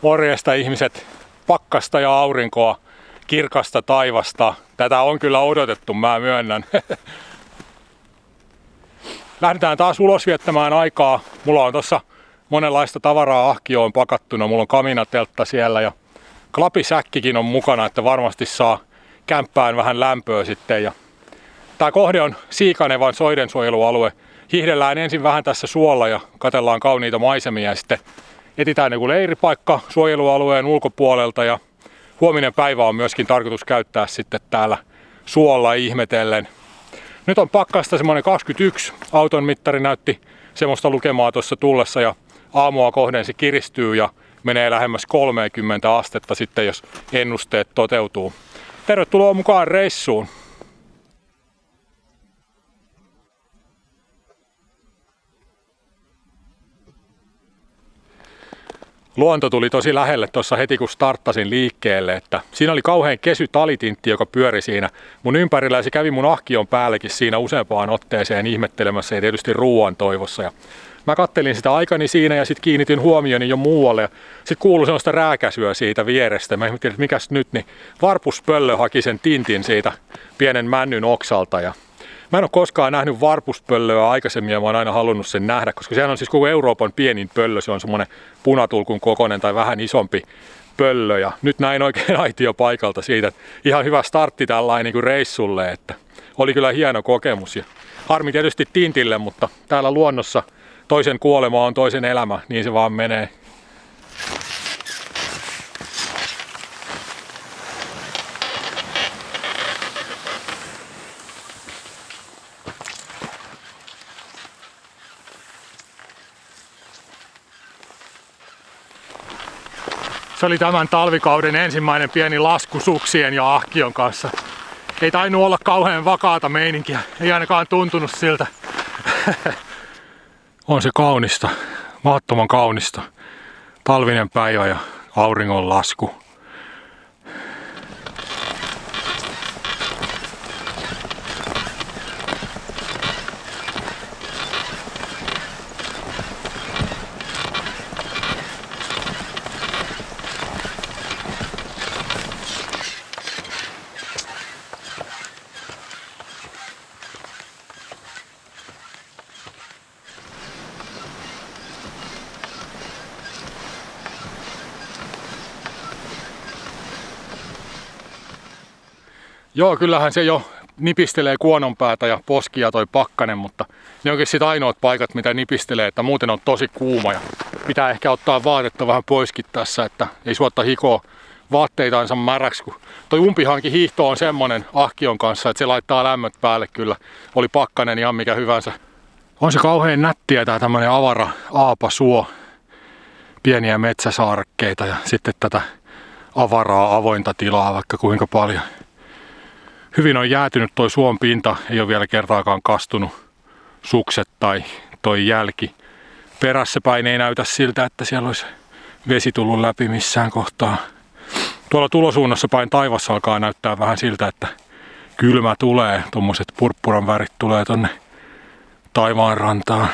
Morjesta ihmiset, pakkasta ja aurinkoa, kirkasta taivasta. Tätä on kyllä odotettu, mä myönnän. Lähdetään taas ulos viettämään aikaa. Mulla on tossa monenlaista tavaraa ahkioon pakattuna. Mulla on kaminateltta siellä ja klapisäkkikin on mukana, että varmasti saa kämppään vähän lämpöä sitten. Ja tää kohde on Siikanevan soidensuojelualue. Hiihdellään ensin vähän tässä suolla ja katsellaan kauniita maisemia ja sitten etsitään joku leiripaikka suojelualueen ulkopuolelta ja huominen päivä on myöskin tarkoitus käyttää sitten täällä suolla ihmetellen. Nyt on pakkasta semmoinen 21, auton mittari näytti semmoista lukemaa tuossa tullessa ja aamua kohden se kiristyy ja menee lähemmäs 30 astetta sitten, jos ennusteet toteutuu. Tervetuloa mukaan reissuun! Luonto tuli tosi lähelle tuossa heti kun starttasin liikkeelle, että siinä oli kauhean kesy talitintti, joka pyöri siinä mun ympärillä ja se kävi mun ahkion päällekin siinä useampaan otteeseen ihmettelemässä ja tietysti ruoan toivossa. Ja mä kattelin sitä aikani siinä ja sitten kiinnitin huomioni jo muualle ja sitten kuului sellaista rääkäsyä siitä vierestä. Mä ihmettelin, että mikäs nyt, niin varpuspöllö haki sen tintin siitä pienen männyn oksalta ja mä en ole koskaan nähnyt varpuspöllöä aikaisemmin ja mä oon aina halunnut sen nähdä, koska sehän on siis koko Euroopan pienin pöllö. Se on semmoinen punatulkun kokoinen tai vähän isompi pöllö ja nyt näin oikein aitiopaikalta siitä. Ihan hyvä startti tällainen niin kuin reissulle, että oli kyllä hieno kokemus. Ja harmi tietysti tintille, mutta täällä luonnossa toisen kuolema on toisen elämä, niin se vaan menee. Se oli tämän talvikauden ensimmäinen pieni lasku suksien ja ahkion kanssa. Ei tainnut olla kauhean vakaata meininkiä, ei ainakaan tuntunut siltä. On se kaunista, mahdottoman kaunista. Talvinen päivä ja auringon lasku. Joo, kyllähän se jo nipistelee kuononpäätä ja poskia toi pakkanen, mutta ne onkin sit ainoat paikat, mitä nipistelee, että muuten on tosi kuuma ja pitää ehkä ottaa vaatetta vähän poiskin tässä, että ei suotta hikoa vaatteitaansa märäksi, kun toi umpihanki hiihto on semmonen ahkion kanssa, että se laittaa lämmöt päälle kyllä, oli pakkanen ihan mikä hyvänsä. On se kauhean nättiä tää tämmönen avara aapasuo, pieniä metsäsaarekkeita ja sitten tätä avaraa avointa tilaa vaikka kuinka paljon. Hyvin on jäätynyt toi suon pinta, ei ole vielä kertaakaan kastunut sukset tai toi jälki. Perässä päin ei näytä siltä, että siellä olisi vesi tullut läpi missään kohtaa. Tuolla tulosuunnassa päin taivassa alkaa näyttää vähän siltä, että kylmä tulee. Tommoset purppuran värit tulee tonne taivaan rantaan.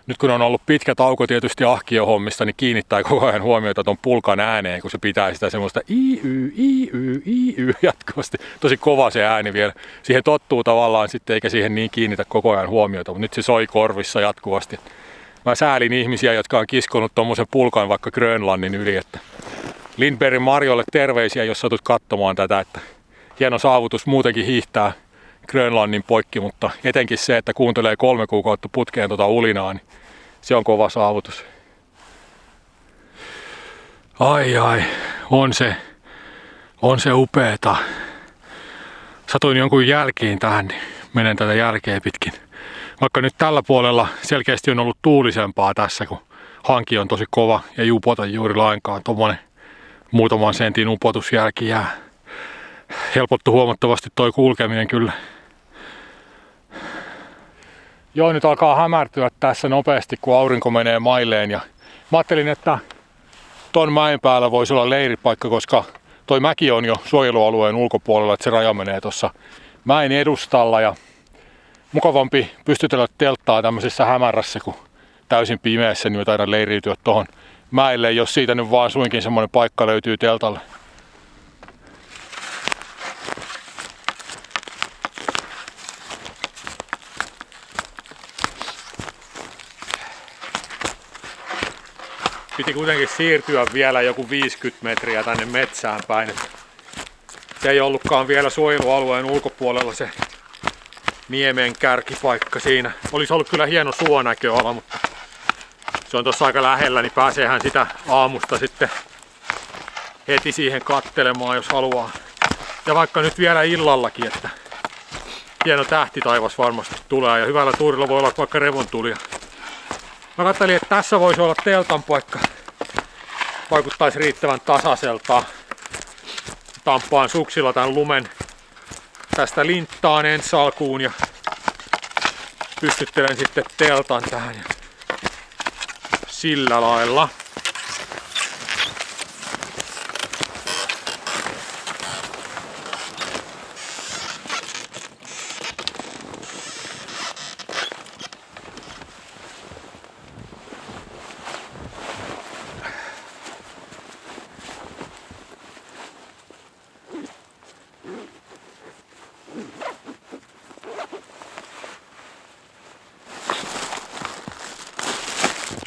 Nyt kun on ollut pitkä tauko tietysti ahkiohommista, niin kiinnittää koko ajan huomiota ton pulkan ääneen, kun se pitää sitä semmoista iy jatkuvasti. Tosi kova se ääni vielä. Siihen tottuu tavallaan sitten, eikä siihen niin kiinnitä koko ajan huomiota, mutta nyt se soi korvissa jatkuvasti. Mä säälin ihmisiä, jotka on kiskonut tommosen pulkan vaikka Grönlannin yli, että Lindbergin Marjolle terveisiä, jos satut katsomaan tätä, että hieno saavutus muutenkin hiihtää Grönlannin poikki, mutta etenkin se, että kuuntelee 3 kuukautta putkeen tota ulinaa, niin se on kova saavutus. Ai, on se upeeta. Satuin jonkun jälkiin tähän, niin menen tätä jälkeä pitkin. Vaikka nyt tällä puolella selkeästi on ollut tuulisempaa tässä, kun hanki on tosi kova ja ei upota juuri lainkaan. Tuommoinen muutaman sentin upotusjälki jää. Helpottu huomattavasti toi kulkeminen kyllä. Joo, nyt alkaa hämärtyä tässä nopeasti, kun aurinko menee mailleen. Ja mä ajattelin, että ton mäen päällä voisi olla leiripaikka, koska toi mäki on jo suojelualueen ulkopuolella, että se raja menee tuossa mäen edustalla. Ja mukavampi pystytellä telttaa tämmöisessä hämärässä, kun täysin pimeässä, niin me taidaan leiriytyä tuohon mäelle, jos siitä nyt vaan suinkin semmonen paikka löytyy teltalle. Piti kuitenkin siirtyä vielä joku 50 metriä tänne metsään päin. Se ei ollutkaan vielä suojelualueen ulkopuolella se niemen kärkipaikka siinä. Olisi ollut kyllä hieno suonäköala, mutta se on tossa aika lähellä, niin pääseehän sitä aamusta sitten heti siihen kattelemaan, jos haluaa. Ja vaikka nyt vielä illallakin, että hieno tähtitaivas varmasti tulee ja hyvällä tuurilla voi olla vaikka revontulia. Mä katselin, että tässä voisi olla teltan paikka. Vaikuttaisi riittävän tasaiselta. Tampaan suksilla tämän lumen tästä linttaan ensi alkuun ja pystyttelen sitten teltan tähän ja sillä lailla.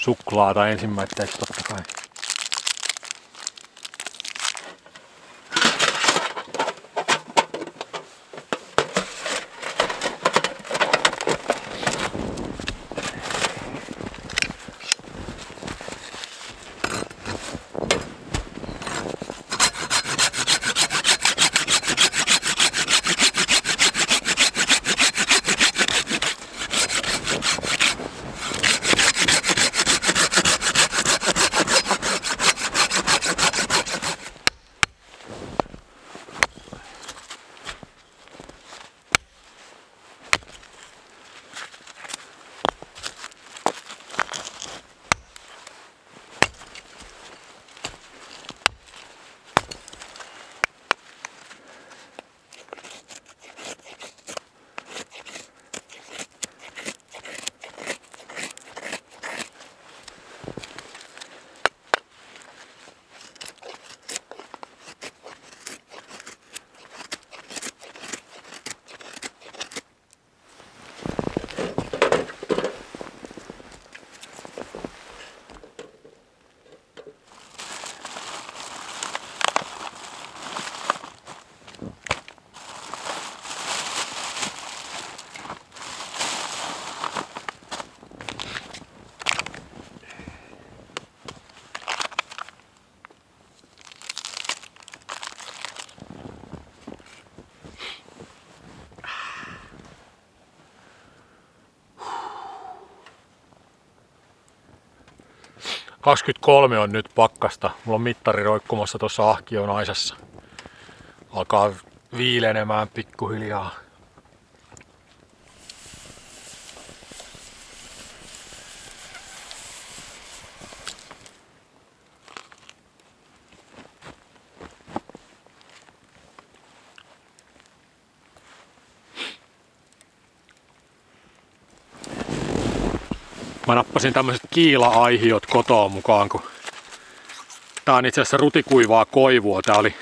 Suklaata ensimmäiseksi totta kai. – 23 on nyt pakkasta. Mulla on mittari roikkumassa tuossa ahkion aisassa. Alkaa viilenemään pikkuhiljaa. Mä nappasin tämmöiset kiila-aihiot kotoa mukaan, kun tää on itse asiassa rutikuivaa koivua. Tää oli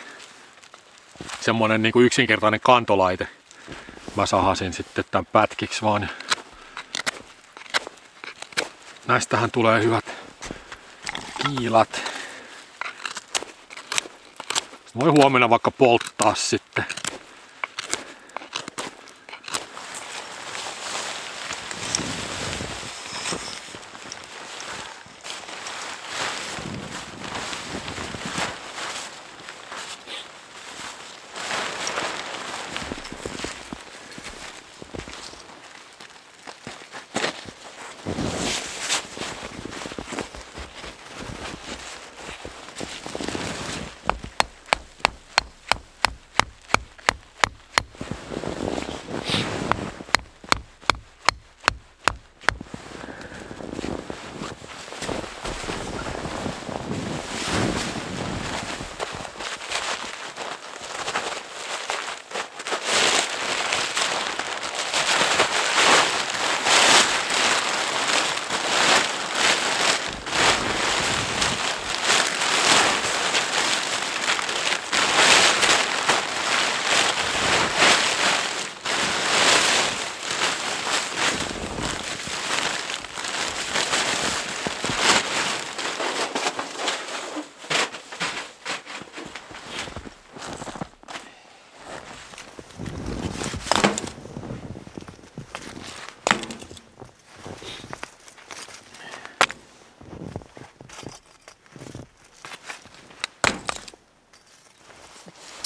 semmonen niinku yksinkertainen kantolaite. Mä sahasin sitten tän pätkiksi vaan. Näistähän tulee hyvät kiilat. Voi huomenna vaikka polttaa sitten.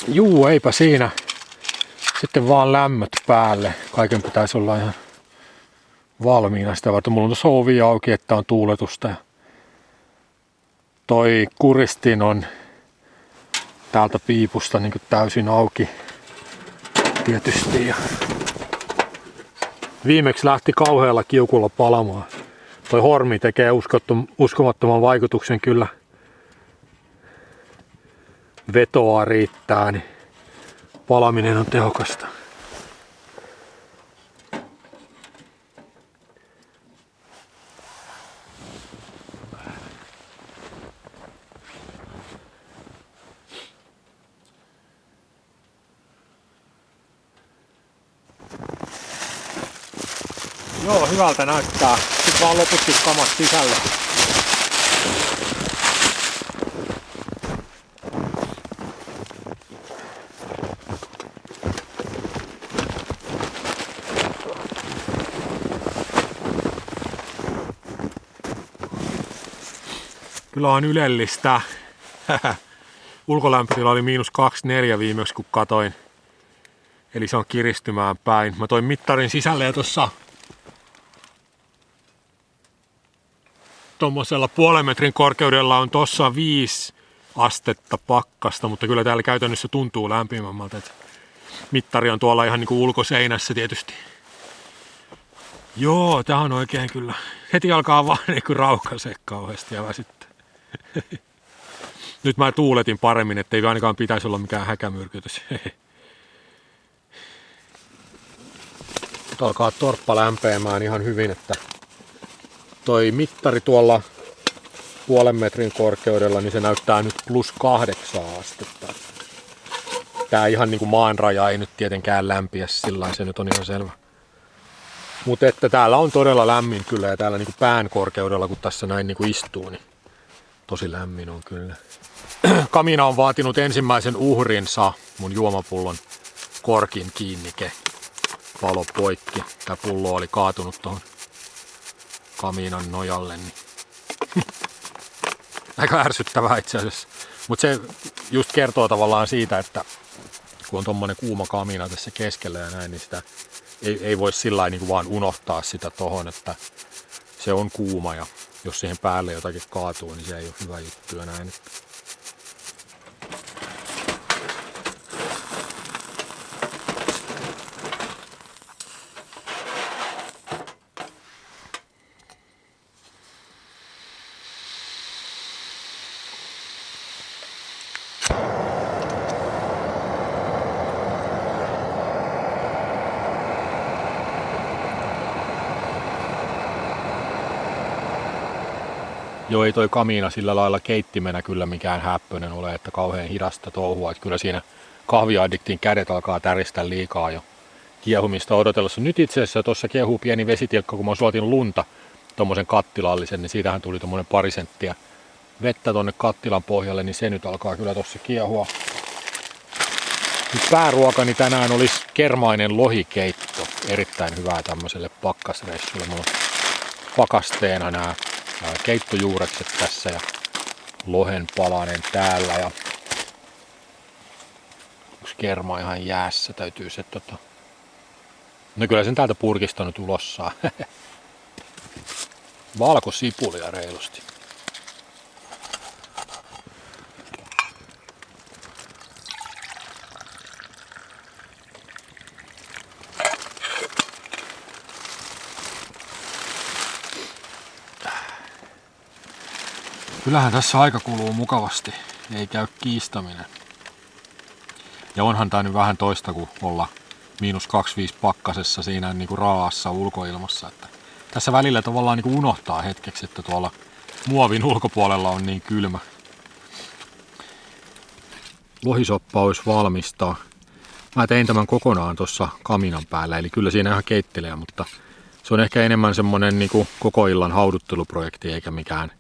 Juu, eipä siinä. Sitten vaan lämmöt päälle. Kaiken pitäisi olla ihan valmiina sitä varten. Mulla on tuossa ovi auki, että on tuuletusta. Toi kuristin on täältä piipusta niin täysin auki tietysti. Ja viimeksi lähti kauhealla kiukulla palamaan. Toi hormi tekee uskomattoman vaikutuksen kyllä. Vetoa riittää, niin palaminen on tehokasta. Joo, hyvältä näyttää. Sitten vaan loputkin kamat sisälle. Kyllä on ylellistä. Ulkolämpötila oli -24 viimeksi kun katoin. Eli se on kiristymään päin. Mä toin mittarin sisälle ja tossa tuommoisella 0,5 metrin korkeudella on tossa 5 astetta pakkasta, mutta kyllä täällä käytännössä tuntuu lämpimämmältä. Mittari on tuolla ihan niinku ulkoseinässä tietysti. Joo, tää on oikein kyllä. Heti alkaa vaan niinku rauhkaisee kauheasti ja väsyttää. Nyt mä tuuletin paremmin, ettei ainakaan pitäisi olla mikään häkämyrkytys. Nyt alkaa torppa lämpeämään ihan hyvin, että toi mittari tuolla 0,5 metrin korkeudella, niin se näyttää nyt +8 astetta. Tää ihan niinku maanraja ei nyt tietenkään lämpiä sillä, se nyt on ihan selvä. Mutta että täällä on todella lämmin kyllä ja täällä niinku pään korkeudella, kun tässä näin niinku istuu, niin tosi lämmin on kyllä. Kamina on vaatinut ensimmäisen uhrinsa, mun juomapullon korkin kiinnike valo poikki. Tää pullo oli kaatunut tuohon kaminan nojalle. Niin. Aika ärsyttävää itse asiassa. Mutta se just kertoo tavallaan siitä, että kun on tommonen kuuma kamina tässä keskellä ja näin, niin sitä ei voi sillä niin vaan unohtaa sitä tohon, että se on kuuma ja jos siihen päälle jotakin kaatuu, niin se ei ole hyvä juttu ja näin. Joo, ei toi kamina sillä lailla keittimenä kyllä mikään häppöinen ole, että kauhean hidasta touhua. Että kyllä siinä kahviaddiktin kädet alkaa täristä liikaa jo kiehumista odotellessa. Nyt itse asiassa tuossa kiehuu pieni vesitilkka, kun mä suotin lunta tommosen kattilallisen, niin siitähän tuli tommonen 2 senttiä vettä tonne kattilan pohjalle, niin se nyt alkaa kyllä tossa kiehua. Nyt pääruokani tänään olisi kermainen lohikeitto. Erittäin hyvää tämmöiselle pakkasreissulle. Mulla on pakasteena nämä keittojuurekset tässä ja lohen palanen täällä ja yksi kerma ihan jäässä, täytyy se no kyllä sen täältä purkista nyt ulos saa. Valkosipulia reilusti. Kyllähän tässä aika kuluu mukavasti, ei käy kiistäminen. Ja onhan tää nyt vähän toista kuin olla -25 pakkasessa siinä niinku raa'assa ulkoilmassa. Että tässä välillä tavallaan niinku unohtaa hetkeksi, että tuolla muovin ulkopuolella on niin kylmä. Lohisoppa olisi valmista. Mä tein tämän kokonaan tuossa kaminan päällä, eli kyllä siinä ihan keittelee, mutta se on ehkä enemmän semmonen niinku koko illan haudutteluprojekti eikä mikään,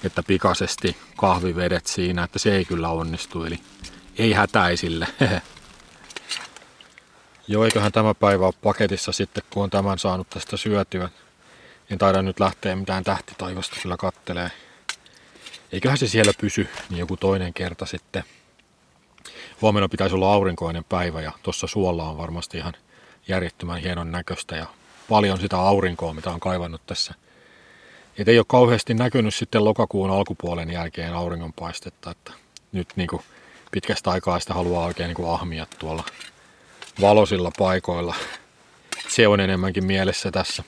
että pikaisesti kahvivedet siinä, että se ei kyllä onnistu, eli ei hätäisille. Joo, eiköhän tämä päivä ole paketissa sitten, kun on tämän saanut tästä syötyä. En taida nyt lähteä mitään tähtitaivasta kyllä kattelee. Eiköhän se siellä pysy, niin joku toinen kerta sitten. Huomenna pitäisi olla aurinkoinen päivä ja tuossa suolla on varmasti ihan järjettömän hienon näköistä ja paljon sitä aurinkoa, mitä on kaivannut tässä. Et ei ole kauheasti näkynyt sitten lokakuun alkupuolen jälkeen auringonpaistetta, että nyt niin kuin pitkästä aikaa sitä haluaa oikein niin kuin ahmia tuolla valoisilla paikoilla. Se on enemmänkin mielessä tässä.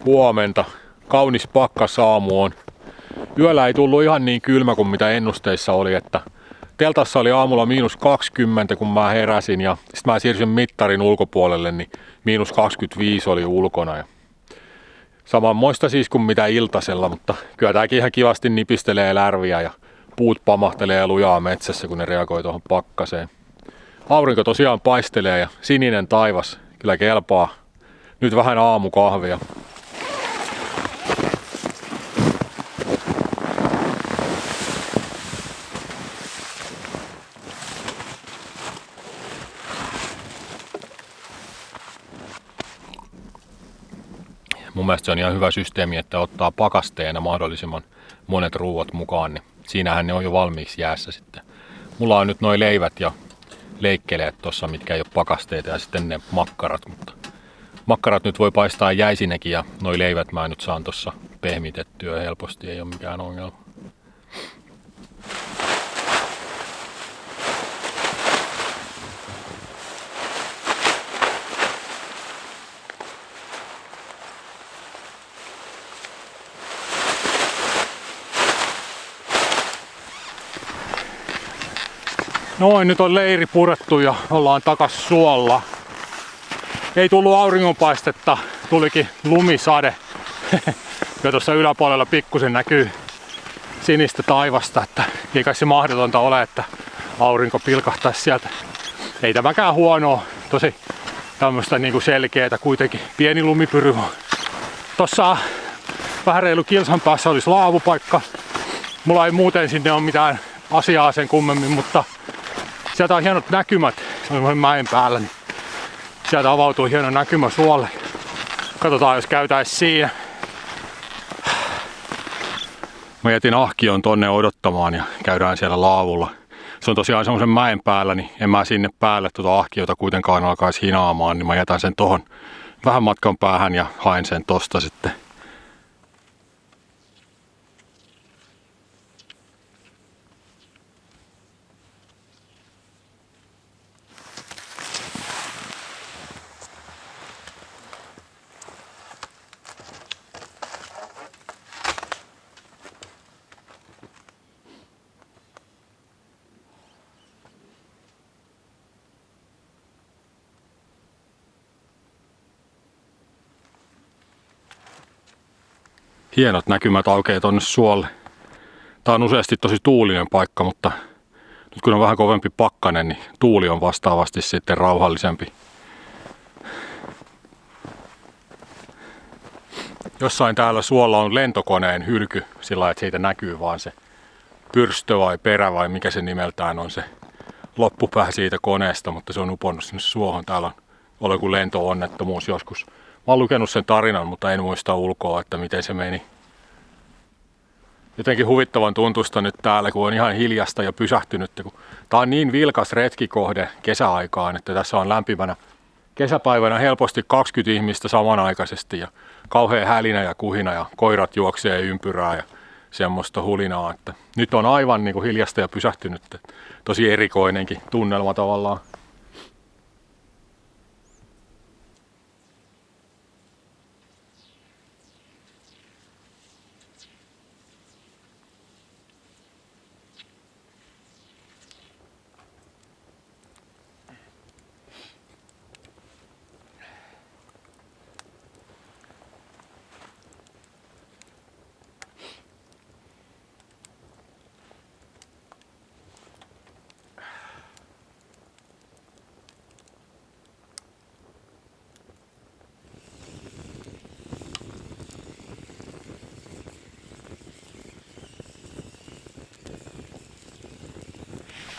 Huomenta. Kaunis pakkasaamu on. Yöllä ei tullut ihan niin kylmä kuin mitä ennusteissa oli, että teltassa oli aamulla -20, kun mä heräsin ja sitten mä siirsin mittarin ulkopuolelle, niin -25 oli ulkona. Ja samanmoista siis kuin mitä iltasella, mutta kyllä tääkin ihan kivasti nipistelee lärviä ja puut pamahtelee lujaa metsässä, kun ne reagoi tuohon pakkaseen. Aurinko tosiaan paistelee ja sininen taivas kyllä kelpaa. Nyt vähän aamukahvia. Mun mielestä se on ihan hyvä systeemi, että ottaa pakasteena mahdollisimman monet ruuat mukaan, niin siinähän ne on jo valmiiksi jäässä sitten. Mulla on nyt noi leivät ja leikkeleet tossa, mitkä ei ole pakasteita, ja sitten ne makkarat, mutta makkarat nyt voi paistaa jäisinäkin ja noi leivät mä nyt saan tossa pehmitettyä helposti, ei ole mikään ongelma. Noin, nyt on leiri purettu ja ollaan takas suolla. Ei tullut auringonpaistetta, tulikin lumisade. Ja tuossa yläpuolella pikkusen näkyy sinistä taivasta, että ei kai se mahdotonta ole, että aurinko pilkahtaisi sieltä. Ei tämäkään huonoa, tosi tämmöistä niinku selkeätä kuitenkin. Pieni lumipyry. Tossa vähän reilu kilsan päässä olisi laavupaikka. Mulla ei muuten sinne ole mitään asiaa sen kummemmin, mutta sieltä on hienot näkymät. Se on mäen päällä, niin sieltä avautuu hieno näkymä suolle. Katsotaan, jos käytäis siinä. Mä jätin ahkion tonne odottamaan ja käydään siellä laavulla. Se on tosiaan semmoisen mäen päällä, niin en mä sinne päälle tuota ahkiota kuitenkaan alkaisi hinaamaan, niin mä jätän sen tohon vähän matkan päähän ja haen sen tosta sitten. Hienot näkymät aukeaa tonne suolle. Tää on useasti tosi tuulinen paikka, mutta nyt kun on vähän kovempi pakkanen, niin tuuli on vastaavasti sitten rauhallisempi. Jossain täällä suolla on lentokoneen hylky sillä, että siitä näkyy vaan se pyrstö vai perä vai mikä se nimeltään on se loppupää siitä koneesta, mutta se on uponnut sinne suohon. Täällä on ollut joku lento-onnettomuus joskus. Mä oon lukenut sen tarinan, mutta en muista ulkoa, että miten se meni. Jotenkin huvittavan tuntusta nyt täällä, kun on ihan hiljasta ja pysähtynyt. Tää on niin vilkas retkikohde kesäaikaan, että tässä on lämpimänä kesäpäivänä helposti 20 ihmistä samanaikaisesti ja kauhea hälinä ja kuhina ja koirat juoksee ympyrää ja semmoista hulinaa. Että nyt on aivan niin kuin hiljasta ja pysähtynyt. Tosi erikoinenkin tunnelma tavallaan.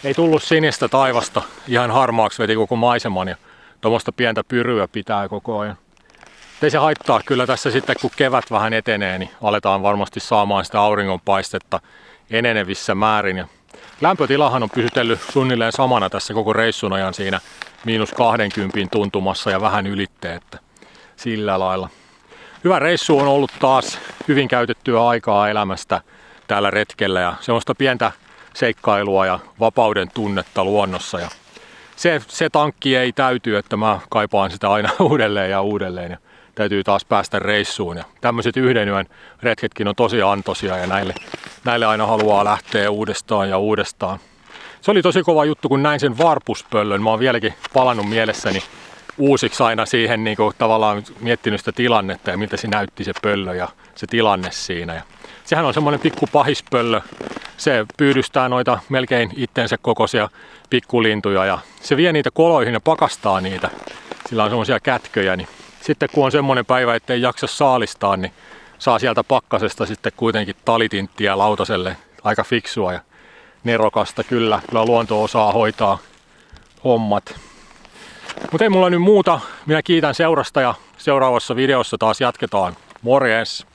Ei tullut sinistä taivasta, ihan harmaaksi veti koko maiseman ja tuommoista pientä pyryä pitää koko ajan. Ei se haittaa, kyllä tässä sitten kun kevät vähän etenee, niin aletaan varmasti saamaan sitä auringonpaistetta enenevissä määrin. Ja lämpötilahan on pysytellyt suunnilleen samana tässä koko reissun ajan siinä -20 tuntumassa ja vähän ylitte, että sillä lailla. Hyvä reissu on ollut taas, hyvin käytettyä aikaa elämästä täällä retkellä ja semmoista pientä seikkailua ja vapauden tunnetta luonnossa. Ja se tankki ei täyty, että mä kaipaan sitä aina uudelleen ja uudelleen ja täytyy taas päästä reissuun. Ja tämmöiset yhden yön retketkin on tosi antoisia ja näille aina haluaa lähteä uudestaan ja uudestaan. Se oli tosi kova juttu, kun näin sen varpuspöllön. Mä oon vieläkin palannut mielessäni uusiksi aina siihen niin kuin tavallaan miettinyt sitä tilannetta ja miltä se näytti se pöllö ja se tilanne siinä. Ja sehän on semmoinen pikku pahispöllö. Se pyydystää noita melkein itsensä kokoisia pikkulintuja ja se vie niitä koloihin ja pakastaa niitä. Sillä on semmoisia kätköjä. Niin sitten kun on semmoinen päivä, ettei jaksa saalistaa, niin saa sieltä pakkasesta sitten kuitenkin talitinttiä lautaselle. Aika fiksua ja nerokasta kyllä. Kyllä luonto osaa hoitaa hommat. Mutta ei mulla nyt muuta. Minä kiitän seurasta ja seuraavassa videossa taas jatketaan. Morjens!